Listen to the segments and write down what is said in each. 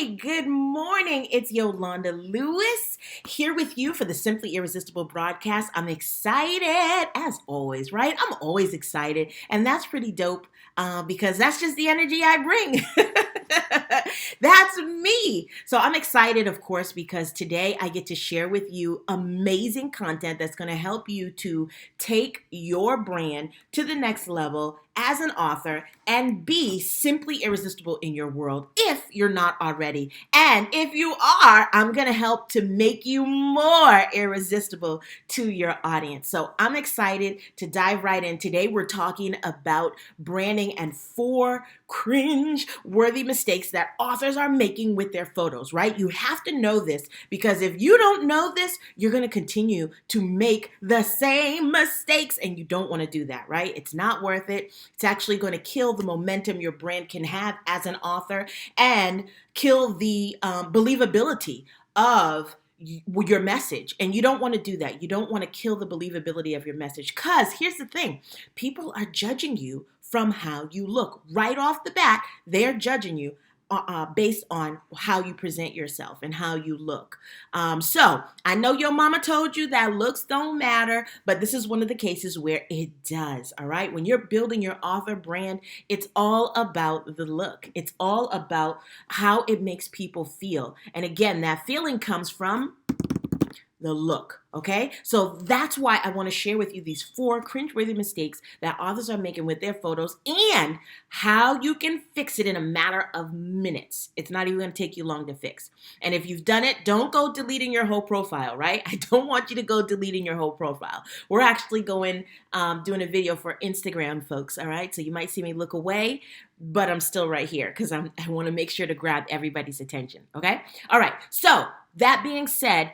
Good morning. It's Yolanda Lewis here with you for the Simply Irresistible broadcast. I'm excited, as always, right? I'm always excited, and that's pretty dope because that's just the energy I bring. That's me. So I'm excited, of course, because today I get to share with you amazing content that's going to help you to take your brand to the next level as an author and be simply irresistible in your world if you're not already. And if you are, I'm going to help to make you more irresistible to your audience. So I'm excited to dive right in. Today we're talking about branding and 4 cringe-worthy mistakes that authors are making with their photos, right? You have to know this because if you don't know this, you're going to continue to make the same mistakes and you don't want to do that, right? It's not worth it. It's actually going to kill the momentum your brand can have as an author and kill the believability of your message. And you don't want to do that. You don't want to kill the believability of your message because here's the thing. People are judging you from how you look. Right off the bat, they're judging you based on how you present yourself and how you look. So I know your mama told you that looks don't matter, but this is one of the cases where it does, all right? When you're building your author brand, it's all about the look. It's all about how it makes people feel. And again, that feeling comes from the look, okay? So that's why I want to share with you these 4 cringe-worthy mistakes that authors are making with their photos and how you can fix it in a matter of minutes. It's not even going to take you long to fix. And if you've done it, don't go deleting your whole profile, right? I don't want you to go deleting your whole profile. We're actually going, doing a video for Instagram, folks, all right? So you might see me look away, but I'm still right here because I want to make sure to grab everybody's attention, okay? All right, so that being said,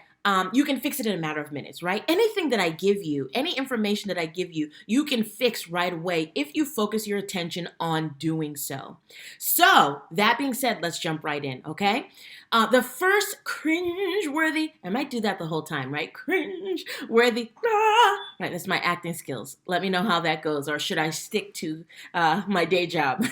you can fix it in a matter of minutes, right? Anything that I give you, any information that I give you, you can fix right away if you focus your attention on doing so. So that being said, let's jump right in, okay? The first cringe-worthy, I might do that the whole time, right? Cringe-worthy, right, that's my acting skills. Let me know how that goes, or should I stick to my day job?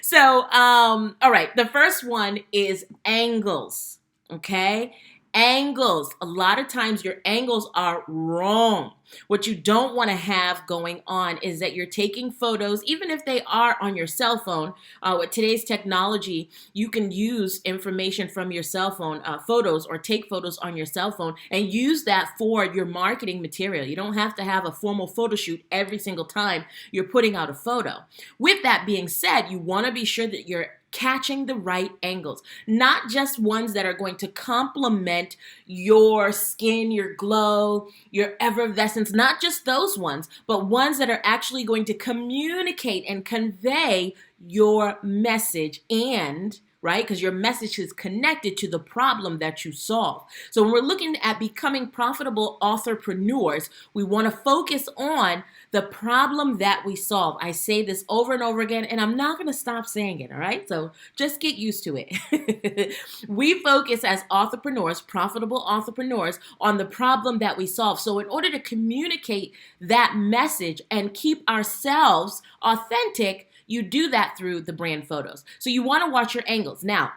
So, all right, the first one is angles, okay? Angles. A lot of times your angles are wrong. What you don't want to have going on is that you're taking photos, even if they are on your cell phone. With today's technology, you can use information from your cell phone, photos, or take photos on your cell phone and use that for your marketing material. You don't have to have a formal photo shoot every single time you're putting out a photo. With that being said, you want to be sure that you're catching the right angles, not just ones that are going to complement your skin, your glow, your effervescence, not just those ones, but ones that are actually going to communicate and convey your message and right? Because your message is connected to the problem that you solve. So when we're looking at becoming profitable authorpreneurs, we want to focus on the problem that we solve. I say this over and over again, and I'm not going to stop saying it, all right? So just get used to it. We focus as authorpreneurs, profitable authorpreneurs, on the problem that we solve. So in order to communicate that message and keep ourselves authentic, you do that through the brand photos. So you want to watch your angles. Now,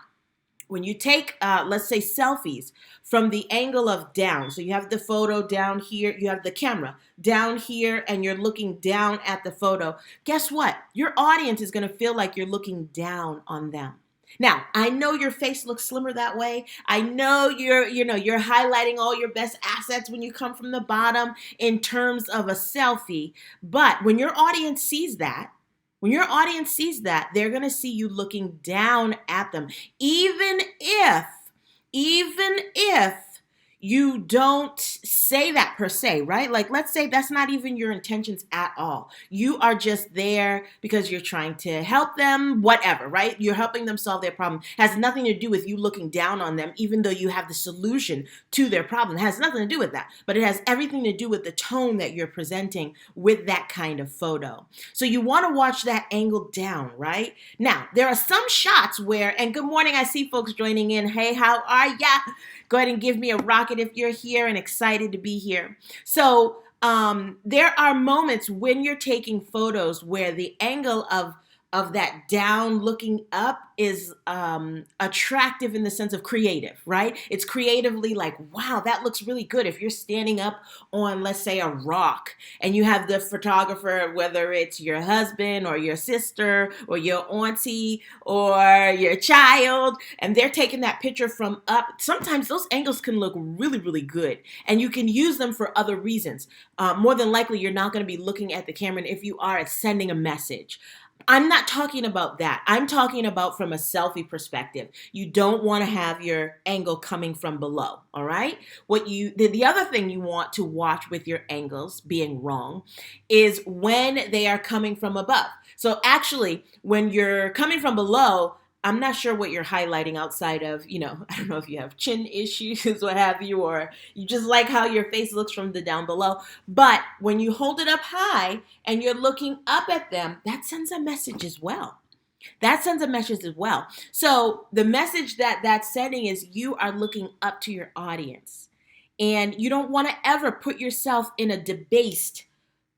when you take, let's say, selfies from the angle of down, so you have the photo down here, you have the camera down here, and you're looking down at the photo, guess what? Your audience is going to feel like you're looking down on them. Now, I know your face looks slimmer that way. I know you're highlighting all your best assets when you come from the bottom in terms of a selfie. But when your audience sees that, they're going to see you looking down at them. Even if you don't say that per se, right? Like, let's say that's not even your intentions at all. You are just there because you're trying to help them, whatever, right? You're helping them solve their problem. It has nothing to do with you looking down on them, even though you have the solution to their problem. It has nothing to do with that, but it has everything to do with the tone that you're presenting with that kind of photo. So you want to watch that angle down, right? Now, there are some shots where, and good morning, I see folks joining in. Hey, how are ya? Go ahead and give me a rocket if you're here and excited to be here. So there are moments when you're taking photos where the angle of of that down looking up is attractive in the sense of creative, right? It's creatively like, wow, that looks really good. If you're standing up on, let's say, a rock, and you have the photographer, whether it's your husband or your sister or your auntie or your child, and they're taking that picture from up, sometimes those angles can look really, really good, and you can use them for other reasons. More than likely, you're not going to be looking at the camera, and if you are, it's sending a message. I'm not talking about that. I'm talking about from a selfie perspective. You don't want to have your angle coming from below, all right? The other thing you want to watch with your angles being wrong is when they are coming from above. So actually, when you're coming from below, I'm not sure what you're highlighting outside of, I don't know if you have chin issues, what have you, or you just like how your face looks from the down below. But when you hold it up high and you're looking up at them, that sends a message as well. That sends a message as well. So the message that's sending is you are looking up to your audience. And you don't want to ever put yourself in a debased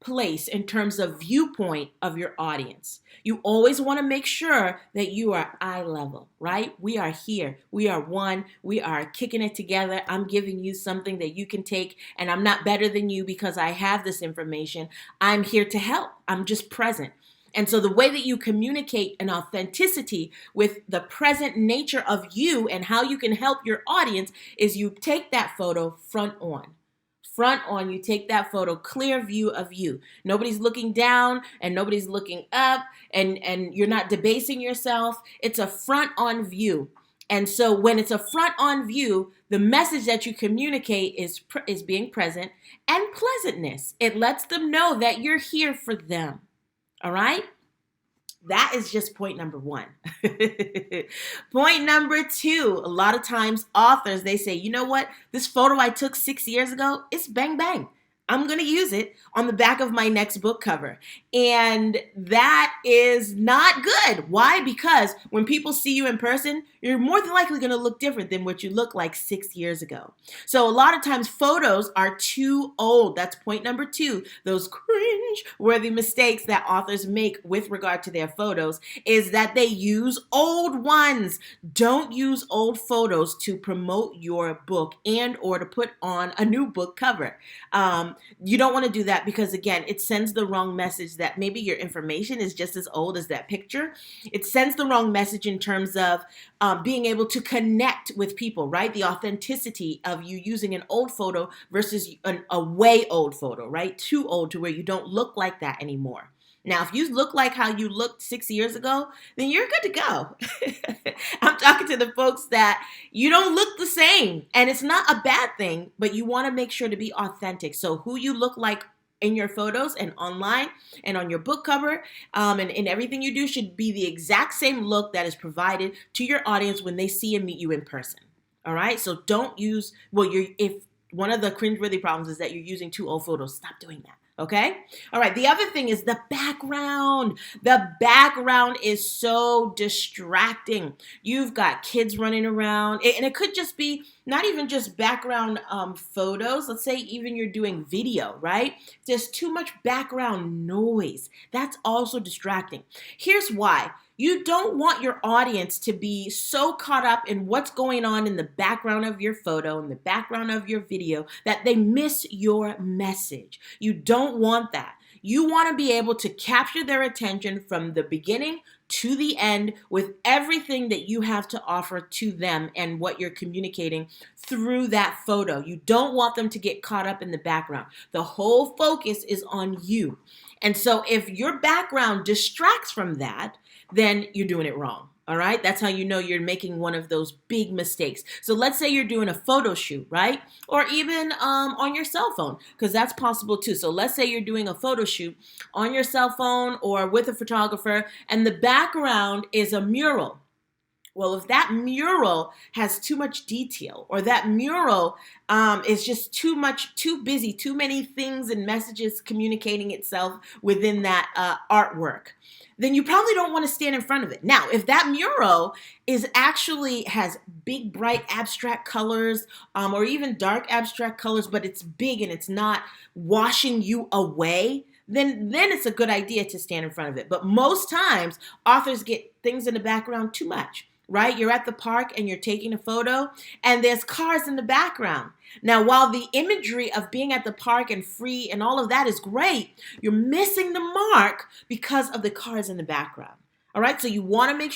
place in terms of viewpoint of your audience. You always want to make sure that you are eye level, right? We are here. We are one. We are kicking it together. I'm giving you something that you can take, and I'm not better than you because I have this information. I'm here to help. I'm just present. And so the way that you communicate an authenticity with the present nature of you and how you can help your audience is you take that photo front on. Front on, you take that photo, clear view of you. Nobody's looking down and nobody's looking up, and you're not debasing yourself. It's a front on view. And so when it's a front on view, the message that you communicate is being present and pleasantness. It lets them know that you're here for them. All right? That is just point number one. Point number two, a lot of times authors, they say, you know what? This photo I took 6 years ago, it's bang, bang. I'm going to use it on the back of my next book cover. And that is not good. Why? Because when people see you in person, you're more than likely going to look different than what you look like 6 years ago. So a lot of times photos are too old. That's point number two. Those cringe-worthy mistakes that authors make with regard to their photos is that they use old ones. Don't use old photos to promote your book and or to put on a new book cover. You don't want to do that because, again, it sends the wrong message that maybe your information is just as old as that picture. It sends the wrong message in terms of being able to connect with people, right? The authenticity of you using an old photo versus a way old photo, right? Too old to where you don't look like that anymore. Now, if you look like how you looked 6 years ago, then you're good to go. I'm talking to the folks that you don't look the same, and it's not a bad thing, but you want to make sure to be authentic. So who you look like in your photos and online and on your book cover and in everything you do should be the exact same look that is provided to your audience when they see and meet you in person. All right? So don't use, if one of the cringeworthy problems is that you're using too old photos, stop doing that. Okay? All right. The other thing is the background. The background is so distracting. You've got kids running around, and it could just be not even just background photos. Let's say even you're doing video, right? There's too much background noise. That's also distracting. Here's why. You don't want your audience to be so caught up in what's going on in the background of your photo, in the background of your video, that they miss your message. You don't want that. You want to be able to capture their attention from the beginning to the end with everything that you have to offer to them and what you're communicating through that photo. You don't want them to get caught up in the background. The whole focus is on you. And so if your background distracts from that, then you're doing it wrong. All right. That's how you know you're making one of those big mistakes. So let's say you're doing a photo shoot, right? Or even on your cell phone, because that's possible too. So let's say you're doing a photo shoot on your cell phone or with a photographer, and the background is a mural. Well, if that mural has too much detail, or that mural is just too busy, too many things and messages communicating itself within that artwork, then you probably don't want to stand in front of it. Now, if that mural has big, bright, abstract colors, or even dark abstract colors, but it's big and it's not washing you away, then it's a good idea to stand in front of it. But most times, authors get things in the background too much, right? You're at the park and you're taking a photo and there's cars in the background. Now, while the imagery of being at the park and free and all of that is great, you're missing the mark because of the cars in the background. All right, so you want to make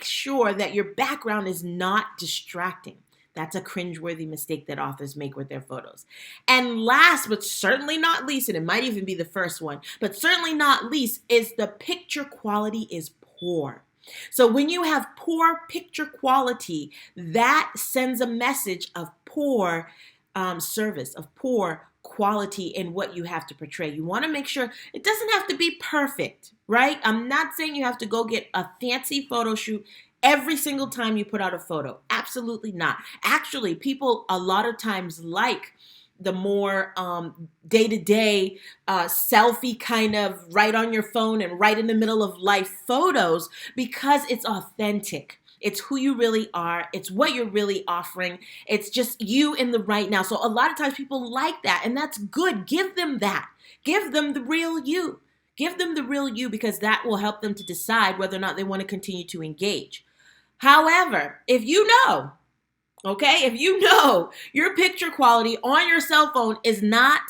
sure that your background is not distracting. That's a cringeworthy mistake that authors make with their photos. And last, but certainly not least, and it might even be the first one, but certainly not least, is the picture quality is poor. So when you have poor picture quality, that sends a message of poor service, of poor quality in what you have to portray. You want to make sure it doesn't have to be perfect, right? I'm not saying you have to go get a fancy photo shoot every single time you put out a photo. Absolutely not. Actually, people a lot of times like the more day-to-day selfie kind of right on your phone and right in the middle of life photos because it's authentic. It's who you really are. It's what you're really offering. It's just you in the right now. So a lot of times people like that, and that's good. Give them that. Give them the real you. Give them the real you because that will help them to decide whether or not they want to continue to engage. However, if you know your picture quality on your cell phone is not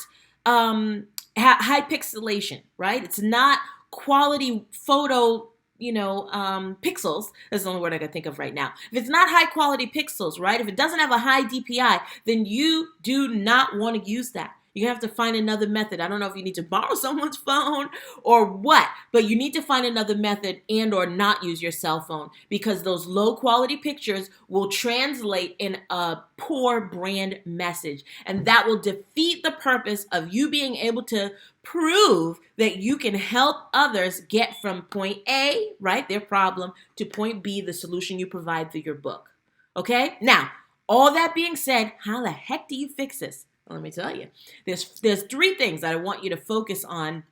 high pixelation, right? It's not quality photo, pixels. That's the only word I can think of right now. If it's not high quality pixels, right? If it doesn't have a high DPI, then you do not want to use that. You have to find another method. I don't know if you need to borrow someone's phone or what, but you need to find another method and or not use your cell phone because those low quality pictures will translate in a poor brand message. And that will defeat the purpose of you being able to prove that you can help others get from point A, right, their problem, to point B, the solution you provide through your book. Okay? Now, all that being said, how the heck do you fix this? Let me tell you, there's three things that I want you to focus on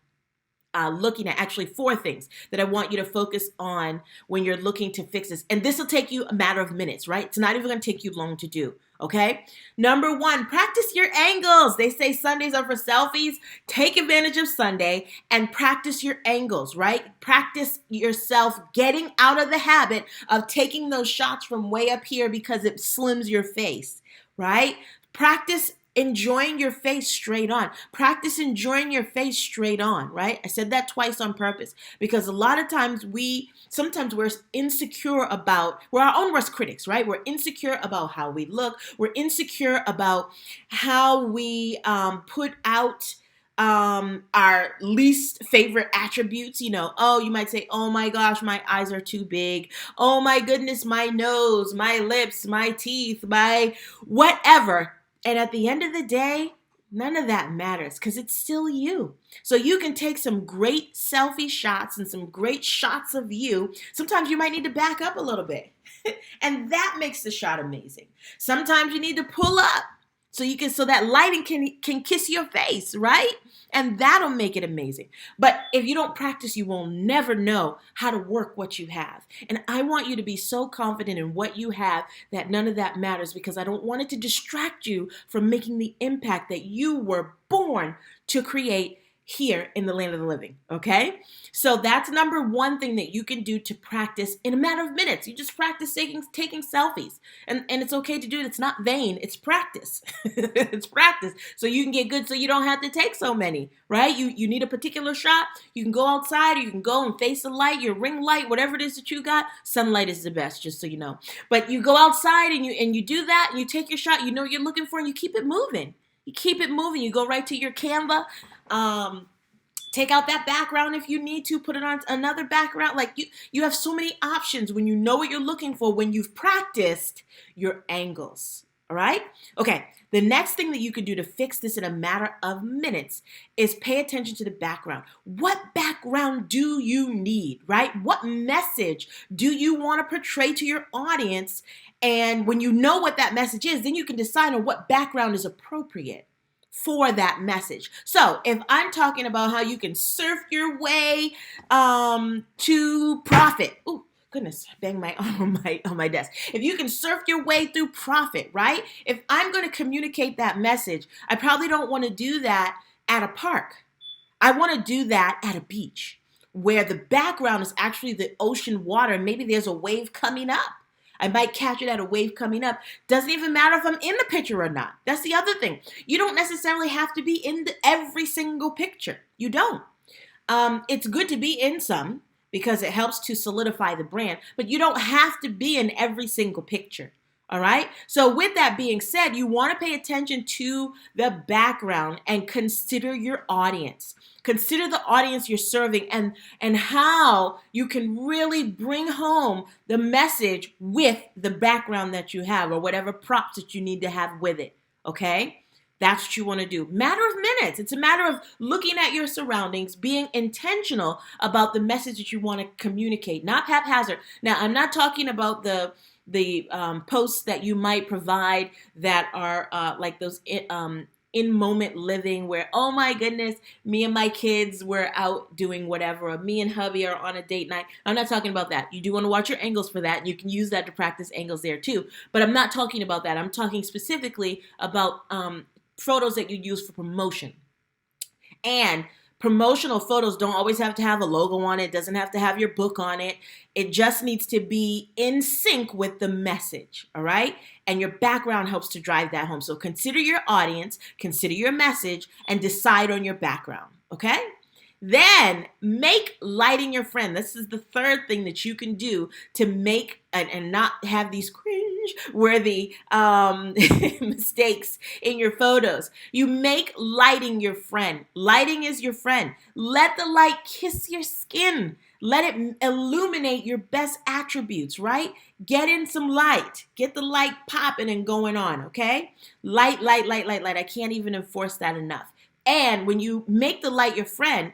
looking at, actually 4 things that I want you to focus on when you're looking to fix this. And this will take you a matter of minutes, right? It's not even going to take you long to do, okay? Number 1, practice your angles. They say Sundays are for selfies. Take advantage of Sunday and practice your angles, right? Practice yourself getting out of the habit of taking those shots from way up here because it slims your face, right? Practice enjoying your face straight on. Practice enjoying your face straight on, right? I said that twice on purpose because a lot of times sometimes we're insecure about, we're our own worst critics, right? We're insecure about how we look. We're insecure about how we put out our least favorite attributes, you might say, oh my gosh, my eyes are too big. Oh my goodness, my nose, my lips, my teeth, my whatever. And at the end of the day, none of that matters because it's still you. So you can take some great selfie shots and some great shots of you. Sometimes you might need to back up a little bit. And that makes the shot amazing. Sometimes you need to pull up so that lighting can kiss your face, right? And that'll make it amazing. But if you don't practice, you will never know how to work what you have. And I want you to be so confident in what you have that none of that matters because I don't want it to distract you from making the impact that you were born to create here in the land of the living, okay? So that's number 1 thing that you can do to practice in a matter of minutes. You just practice taking selfies. And it's okay to do it. It's not vain. It's practice. It's practice. So you can get good so you don't have to take so many, right? You need a particular shot. You can go outside or you can go and face the light, your ring light, whatever it is that you got. Sunlight is the best, just so you know. But you go outside and you do that and you take your shot, you know what you're looking for, and you keep it moving. You keep it moving. You go right to your Canva. Take out that background if you need to, put it on another background. Like you have so many options when you know what you're looking for, when you've practiced your angles. All right? Okay. The next thing that you can do to fix this in a matter of minutes is pay attention to the background. What background do you need, right? What message do you want to portray to your audience? And when you know what that message is, then you can decide on what background is appropriate for that message. So if I'm talking about how you can surf your way to profit. Ooh, goodness, bang my arm on my desk. If you can surf your way through profit, right? If I'm going to communicate that message, I probably don't want to do that at a park. I want to do that at a beach where the background is actually the ocean water. Maybe there's a wave coming up. I might catch it at a wave coming up. Doesn't even matter if I'm in the picture or not. That's the other thing. You don't necessarily have to be in every single picture. You don't. It's good to be in some because it helps to solidify the brand, but you don't have to be in every single picture. All right. So with that being said, you want to pay attention to the background and consider your audience. Consider the audience you're serving and how you can really bring home the message with the background that you have or whatever props that you need to have with it. Okay. That's what you want to do. Matter of minutes. It's a matter of looking at your surroundings, being intentional about the message that you want to communicate, not haphazard. Now, I'm not talking about the posts that you might provide that are like those in moment living where, oh my goodness, me and my kids were out doing whatever, or me and hubby are on a date night. I'm not talking about that. You do want to watch your angles for that. You can use that to practice angles there too. But I'm not talking about that. I'm talking specifically about photos that you use for promotion. And promotional photos don't always have to have a logo on it, doesn't have to have your book on it. It just needs to be in sync with the message, all right? And your background helps to drive that home. So consider your audience, consider your message, and decide on your background, okay? Then make lighting your friend. This is the third thing that you can do to make and not have these cringe-worthy mistakes in your photos. You make lighting your friend. Lighting is your friend. Let the light kiss your skin. Let it illuminate your best attributes, right? Get in some light. Get the light popping and going on, okay? Light, light, light, light, light. I can't even enforce that enough. And when you make the light your friend,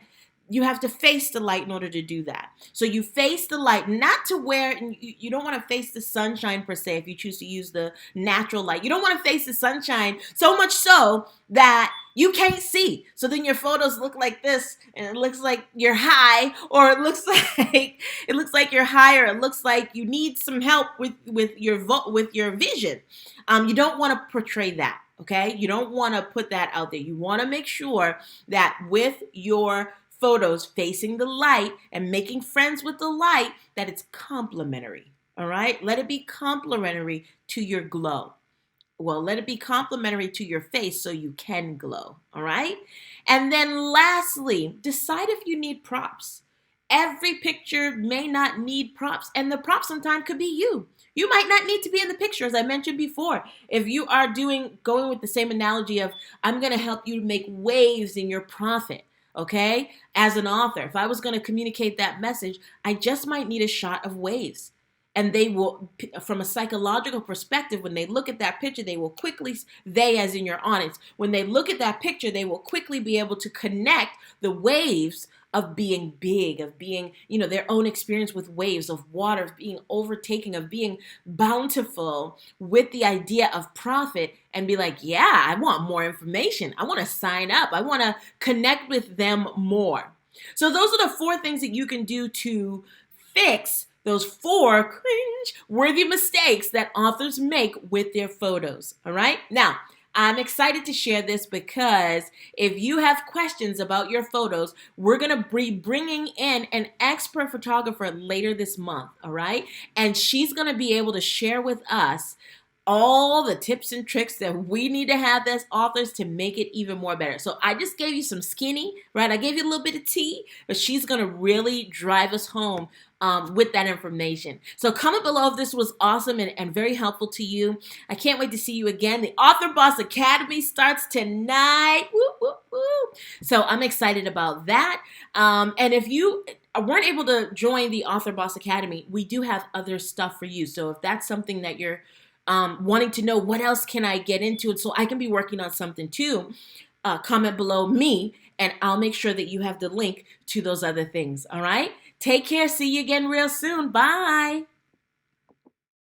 you have to face the light in order to do that. So you face the light, not to where you don't want to face the sunshine per se if you choose to use the natural light. You don't want to face the sunshine so much so that you can't see. So then your photos look like this, and it looks like you're high, or it looks like you're high, or it looks like you need some help with your vision. You don't want to portray that. Okay, you don't want to put that out there. You want to make sure that with your photos facing the light and making friends with the light, that it's complementary. All right, let it be complementary to your glow. Well, let it be complementary to your face so you can glow. All right, and then lastly, decide if you need props. Every picture may not need props, and the prop sometimes could be you. You might not need to be in the picture, as I mentioned before. If you are going with the same analogy of, I'm going to help you make waves in your profit, okay? As an author, if I was going to communicate that message, I just might need a shot of waves. And they will, from a psychological perspective, when they look at that picture, they will quickly, they as in your audience, when they look at that picture, they will quickly be able to connect the waves of being big, of being, their own experience with waves, of water, of being overtaking, of being bountiful with the idea of profit, and be like, yeah, I want more information. I want to sign up. I want to connect with them more. So those are the 4 things that you can do to fix those 4 cringe-worthy mistakes that authors make with their photos. All right? Now, I'm excited to share this because if you have questions about your photos, we're going to be bringing in an expert photographer later this month, all right? And she's going to be able to share with us all the tips and tricks that we need to have as authors to make it even more better. So I just gave you some skinny, right? I gave you a little bit of tea, but she's going to really drive us home with that information. So comment below if this was awesome and very helpful to you. I can't wait to see you again. The Author Boss Academy starts tonight. Woo, woo, woo. So I'm excited about that. And if you weren't able to join the Author Boss Academy, we do have other stuff for you. So if that's something that you're wanting to know, what else can I get into, and so I can be working on something too, comment below me, and I'll make sure that you have the link to those other things. All right? Take care. See you again real soon. Bye.